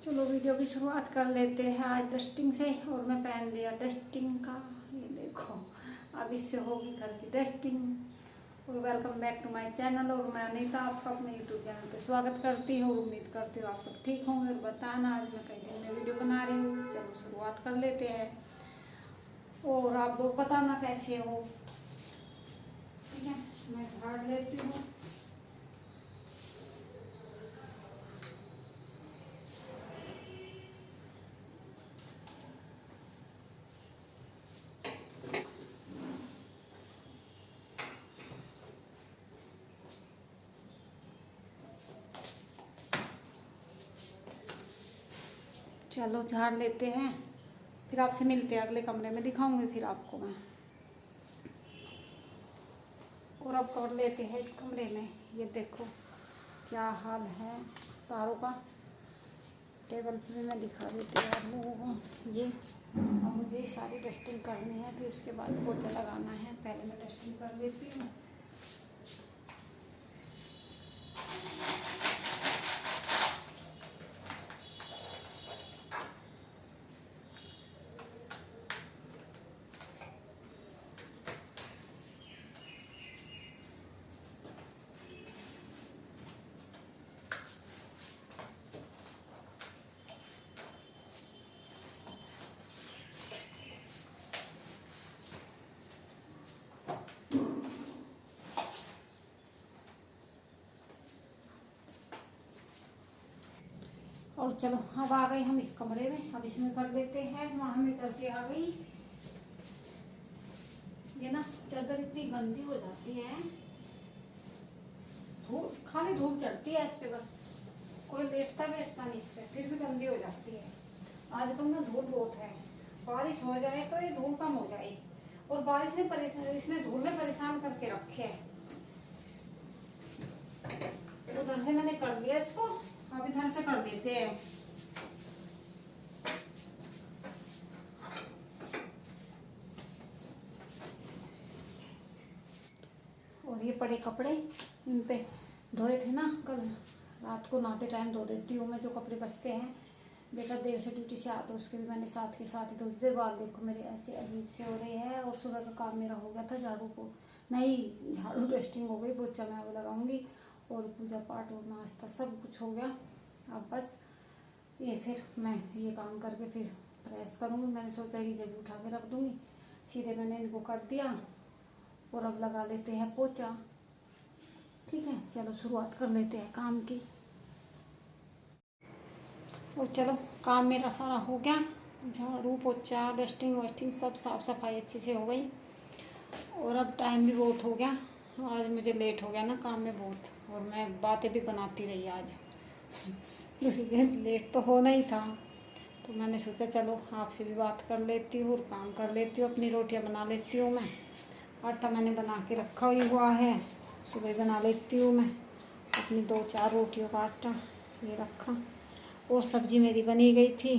चलो वीडियो की शुरुआत कर लेते हैं आज डस्टिंग से। और मैं पहन लिया डस्टिंग का, ये देखो अब इससे होगी घर की डस्टिंग। और welcome back to my channel. और मैं अनीता आपका अपने यूट्यूब चैनल पे स्वागत करती हूँ और उम्मीद करती हूँ आप सब ठीक होंगे। और बताना आज मैं कई दिन में वीडियो बना रही हूँ। चलो शुरुआत कर लेते हैं और आप लोग बताना कैसे हो। ठीक है, मैं झाड़ लेती हूँ। चलो झाड़ लेते हैं, फिर आपसे मिलते हैं। अगले कमरे में दिखाऊंगी फिर आपको मैं। और अब कर लेते हैं इस कमरे में। ये देखो क्या हाल है तारों का। टेबल पे मैं दिखा देती हूँ आप लोगों को। ये अब मुझे सारी डस्टिंग करनी है, फिर उसके बाद पोछा लगाना है। पहले मैं डस्टिंग कर लेती हूँ। और चलो अब आ गए हम इस कमरे में। अब इसमें कर लेते हैं। वहाँ में करके आ गई। ये ना चादर इतनी गंदी हो जाती है, धूल खाली धूल चढ़ती है इस पे, बस कोई लेटता बैठता नहीं इस पे, फिर भी गंदी हो जाती है। आजकल ना धूल बहुत है। बारिश हो जाए तो ये धूल कम हो जाए। और बारिश ने परेशान, इसने धूल ने परेशान करके रखे है। उधर से मैंने कर लिया इसको, अब इधर से कर देते हैं। और ये पड़े कपड़े, इन पे धोए थे ना कल रात को, नहाते टाइम धो देती हूँ मैं जो कपड़े बचते हैं। बेटा देर से ड्यूटी से आता, उसके भी मैंने साथ के साथ ही धो दी। बाल देखो मेरे ऐसे अजीब से हो रहे हैं। और सुबह का काम मेरा हो गया था, झाड़ू को नहीं, झाड़ू डस्टिंग हो गई, पोछा मैं वो लगाऊंगी। और पूजा पाठ और नाश्ता सब कुछ हो गया। अब बस ये फिर मैं ये काम करके फिर प्रेस करूँगी। मैंने सोचा कि जब उठा के रख दूँगी, सीधे मैंने इनको कर दिया। और अब लगा लेते हैं पोछा। ठीक है, चलो शुरुआत कर लेते हैं काम की। और चलो काम मेरा सारा हो गया, झाड़ू पोछा डस्टिंग वस्टिंग सब साफ़ सफाई अच्छे से हो गई। और अब टाइम भी बहुत हो गया, आज मुझे लेट हो गया ना काम में बहुत। और मैं बातें भी बनाती रही आज दूसरे दिन लेट तो होना ही था। तो मैंने सोचा चलो आपसे भी बात कर लेती हूँ और काम कर लेती हूँ। अपनी रोटियाँ बना लेती हूँ मैं। आटा मैंने बना के रखा हुआ है, सुबह बना लेती हूँ मैं अपनी 2-4 रोटियों का आटा। ये रखा। और सब्ज़ी मेरी बनी गई थी,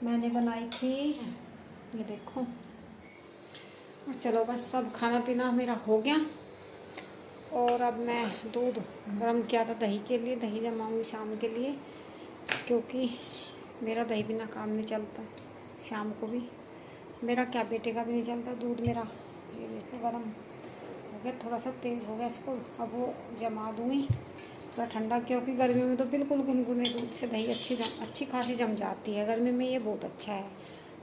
मैंने बनाई थी, ये देखो। और चलो बस सब खाना पीना मेरा हो गया। और अब मैं दूध गर्म किया था दही के लिए, दही जमाऊंगी शाम के लिए, क्योंकि मेरा दही बिना काम नहीं चलता। शाम को भी मेरा क्या, बेटे का भी नहीं चलता दूध मेरा। ये देखो गर्म हो गया, थोड़ा सा तेज़ हो गया इसको। अब वो जमा दूँगी थोड़ा ठंडा, क्योंकि गर्मी में तो बिल्कुल गुनगुने दूध से दही अच्छी खासी जम जाती है। गर्मी में ये बहुत अच्छा है,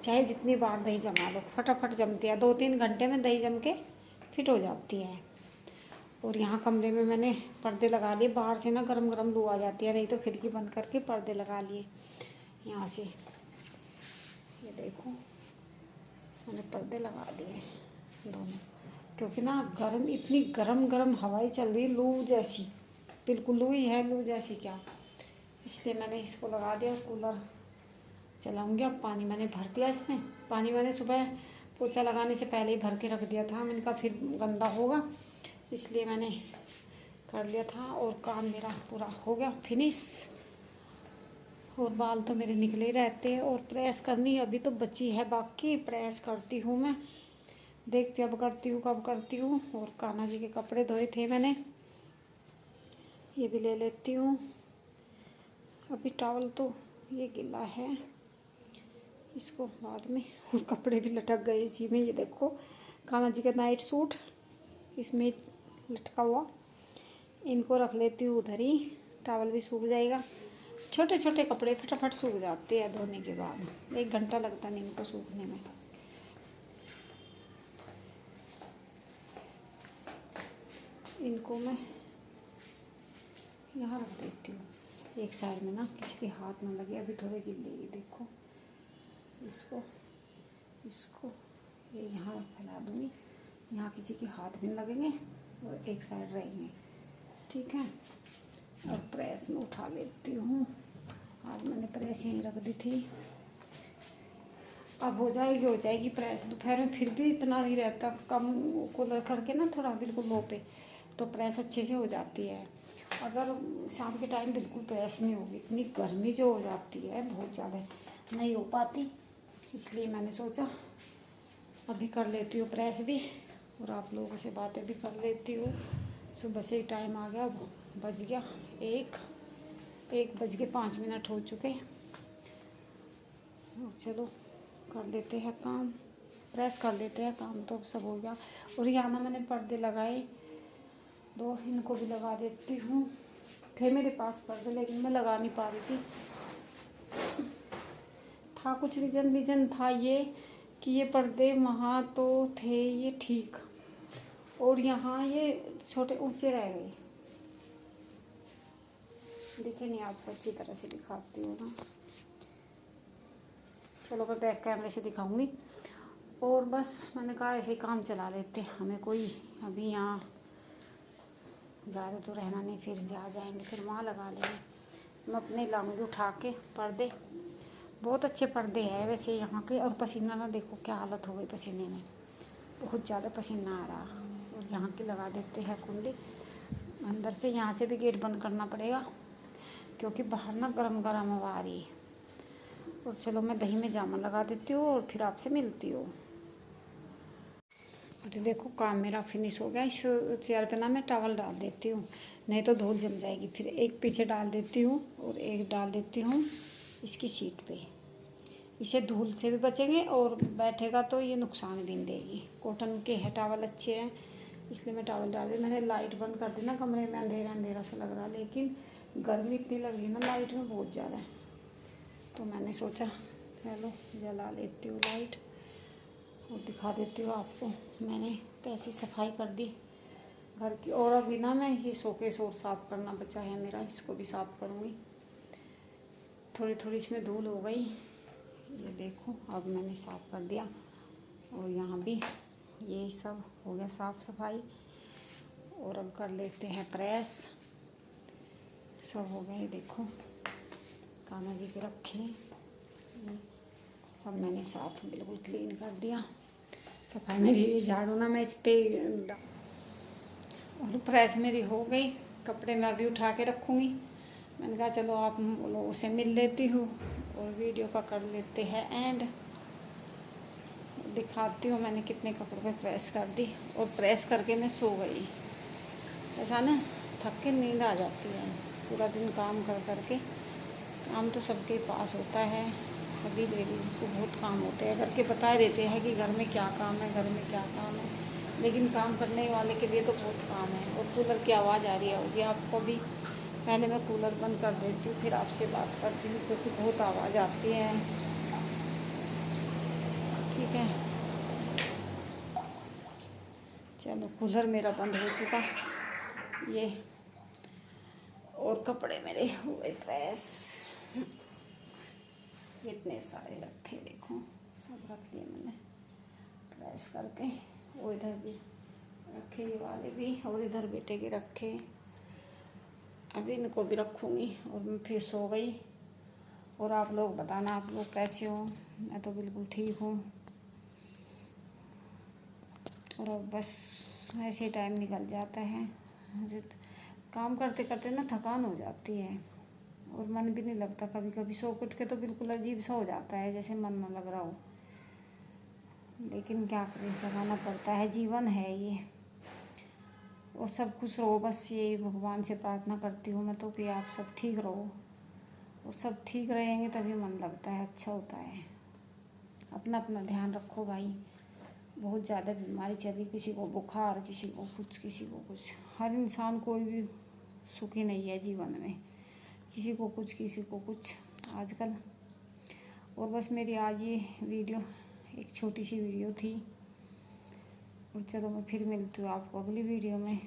चाहे जितनी बार दही जमा लो फटाफट जमती है। 2-3 घंटे में दही जम के फिट हो जाती है। और यहाँ कमरे में मैंने पर्दे लगा लिए, बाहर से ना गरम गरम लू आ जाती है, नहीं तो खिड़की बंद करके पर्दे लगा लिए यहाँ से। ये देखो मैंने पर्दे लगा दिए दोनों, क्योंकि ना गर्म, इतनी गरम गरम हवाएं चल रही, लू जैसी, बिल्कुल लू ही है, लू जैसी क्या, इसलिए मैंने इसको लगा दिया। कूलर चलाऊंगी। अब पानी मैंने भर दिया इसमें। पानी मैंने सुबह पोछा लगाने से पहले ही भर के रख दिया था, मैंने कहा फिर गंदा होगा, इसलिए मैंने कर लिया था। और काम मेरा पूरा हो गया फिनिश। और बाल तो मेरे निकले ही रहते हैं। और प्रेस करनी अभी तो बची है बाकी, प्रेस करती हूँ मैं, देखती अब करती हूँ कब करती हूँ। और कान्हा जी के कपड़े धोए थे मैंने, ये भी ले लेती हूँ। अभी टॉवल तो ये गीला है, इसको बाद में। और कपड़े भी लटक गए इसी में, ये देखो कान्हा जी का नाइट सूट इसमें लटका हुआ। इनको रख लेती हूँ उधर ही, टॉवल भी सूख जाएगा। छोटे छोटे कपड़े फटाफट सूख जाते हैं धोने के बाद, 1 घंटा लगता नहीं इनको सूखने में। इनको मैं यहाँ रख देती हूँ एक साइड में ना, किसी के हाथ ना लगे। अभी थोड़े गिले, ये देखो इसको ये यहाँ फैला दूँगी, यहाँ किसी के हाथ भी लगेंगे और एक साइड रहेंगे, ठीक है। और प्रेस में उठा लेती हूँ, आज मैंने प्रेस यहीं रख दी थी। अब हो जाएगी प्रेस। दोपहर में फिर भी इतना नहीं रहता, कम कूलर करके ना थोड़ा बिल्कुल लो पे, तो प्रेस अच्छे से हो जाती है। अगर शाम के टाइम बिल्कुल प्रेस नहीं होगी, इतनी गर्मी जो हो जाती है बहुत ज़्यादा, नहीं हो पाती। इसलिए मैंने सोचा अभी कर लेती हूँ प्रेस भी, और आप लोगों से बातें भी कर लेती हूँ। सुबह से ही टाइम आ गया, बज गया 1:05 हो चुके। चलो कर लेते हैं काम, प्रेस कर लेते हैं, काम तो सब हो गया। और यहाँ ना मैंने पर्दे लगाए 2, इनको भी लगा देती हूँ। थे मेरे पास पर्दे लेकिन मैं लगा नहीं पा रही थी, था कुछ रीज़न था ये कि ये पर्दे वहाँ तो थे ये ठीक, और यहाँ ये छोटे ऊंचे रह गए। दिखे नहीं आपको, अच्छी तरह से दिखाती हूँ ना। चलो मैं बैक कैमरे से दिखाऊंगी। और बस मैंने कहा ऐसे काम चला लेते, हमें कोई अभी यहाँ ज़्यादा तो रहना नहीं, फिर जाएंगे फिर वहाँ लगा लेंगे। मैं अपने लाऊंगी उठा के पर्दे, बहुत अच्छे पर्दे हैं वैसे यहाँ के। और पसीना ना देखो क्या हालत हो गई पसीने में, बहुत ज़्यादा पसीना आ रहा। और यहाँ की लगा देते हैं कुंडी अंदर से, यहाँ से भी गेट बंद करना पड़ेगा क्योंकि बाहर ना गरम गरम हवा आ रही है। और चलो मैं दही में जामुन लगा देती हूँ और फिर आपसे मिलती हूँ। तो देखो काम मेरा फिनिश हो गया। इस चेयर पे ना मैं टॉवल डाल देती हूँ, नहीं तो धूल जम जाएगी। फिर एक पीछे डाल देती हूँ और एक डाल देती हूँ इसकी सीट पे, इसे धूल से भी बचेंगे और बैठेगा तो ये नुकसान भी नहीं देगी। कॉटन के है टॉवल, अच्छे हैं, इसलिए मैं टॉवल डाल दी। मैंने लाइट बंद कर दी ना, कमरे में अंधेरा अंधेरा सा लग रहा, लेकिन गर्मी इतनी लग रही ना लाइट में बहुत ज़्यादा, तो मैंने सोचा चलो जला लेती हूँ लाइट और दिखा देती हूँ आपको मैंने कैसी सफाई कर दी घर की। और अभी ना मैं ये शोकेस और साफ़ करना बचा है मेरा, इसको भी साफ़ करूँगी। थोड़ी थोड़ी इसमें धूल हो गई, ये देखो अब मैंने साफ़ कर दिया। और यहाँ भी ये सब हो गया साफ़ सफाई। और अब कर लेते हैं प्रेस, सब हो गया। ये देखो कान्हा जी के रखे, ये सब मैंने साफ बिल्कुल क्लीन कर दिया। सफाई मेरी झाड़ू ना मैं इस पर, और प्रेस मेरी हो गई। कपड़े मैं अभी उठा के रखूँगी। मैंने कहा चलो आप लोगों से मिल लेती हूँ और वीडियो का कर लेते हैं एंड। दिखाती हूँ मैंने कितने कपड़ों पे प्रेस कर दी। और प्रेस करके मैं सो गई। ऐसा ना थक के नींद आ जाती है पूरा दिन काम कर करके। काम तो सबके पास होता है, सभी लेडीज़ को बहुत काम होते हैं। घर के बता देते हैं कि घर में क्या काम है, घर में क्या काम है, लेकिन काम करने वाले के लिए तो बहुत काम है। और कूलर की आवाज़ आ रही होगी आपको भी, पहले मैं कूलर बंद कर देती हूँ फिर आपसे बात करती हूँ क्योंकि बहुत आवाज़ आती है, ठीक है। चलो कूलर मेरा बंद हो चुका ये, और कपड़े मेरे हुए प्रेस, इतने सारे रखे देखो, सब रख दिए मैंने प्रेस करके। वो इधर भी रखे, ये वाले भी, और इधर बेटे के रखे। अभी इनको भी रखूँगी और मैं फिर सो गई। और आप लोग बताना आप लोग कैसे हो। मैं तो बिल्कुल ठीक हूँ। और अब बस ऐसे ही टाइम निकल जाता है, काम करते करते ना थकान हो जाती है और मन भी नहीं लगता। कभी कभी सो उठ के तो बिल्कुल अजीब सा हो जाता है, जैसे मन ना लग रहा हो, लेकिन क्या करें, लगाना पड़ता है, जीवन है ये। और सब खुश रहो, बस ये भगवान से प्रार्थना करती हूँ मैं तो कि आप सब ठीक रहो और सब ठीक रहेंगे तभी मन लगता है, अच्छा होता है। अपना अपना ध्यान रखो भाई। बहुत ज़्यादा बीमारी चल रही, किसी को बुखार, किसी को कुछ, किसी को कुछ। हर इंसान कोई भी सुखी नहीं है जीवन में, किसी को कुछ, किसी को कुछ आजकल। और बस मेरी आज ये वीडियो एक छोटी सी वीडियो थी। और चलो मैं फिर मिलती हूँ आपको अगली वीडियो में।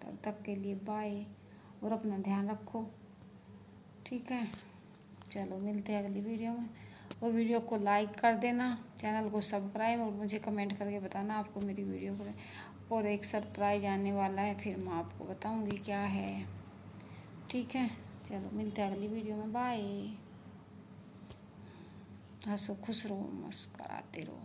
तब तक के लिए बाय, और अपना ध्यान रखो, ठीक है। चलो मिलते हैं अगली वीडियो में। और वीडियो को लाइक कर देना, चैनल को सब्सक्राइब, और मुझे कमेंट करके बताना आपको मेरी वीडियो को। और एक सरप्राइज आने वाला है, फिर मैं आपको बताऊंगी क्या है, ठीक है। चलो मिलते हैं अगली वीडियो में, बाय। हंसो, खुश रहो, मुस्कुराते रहो।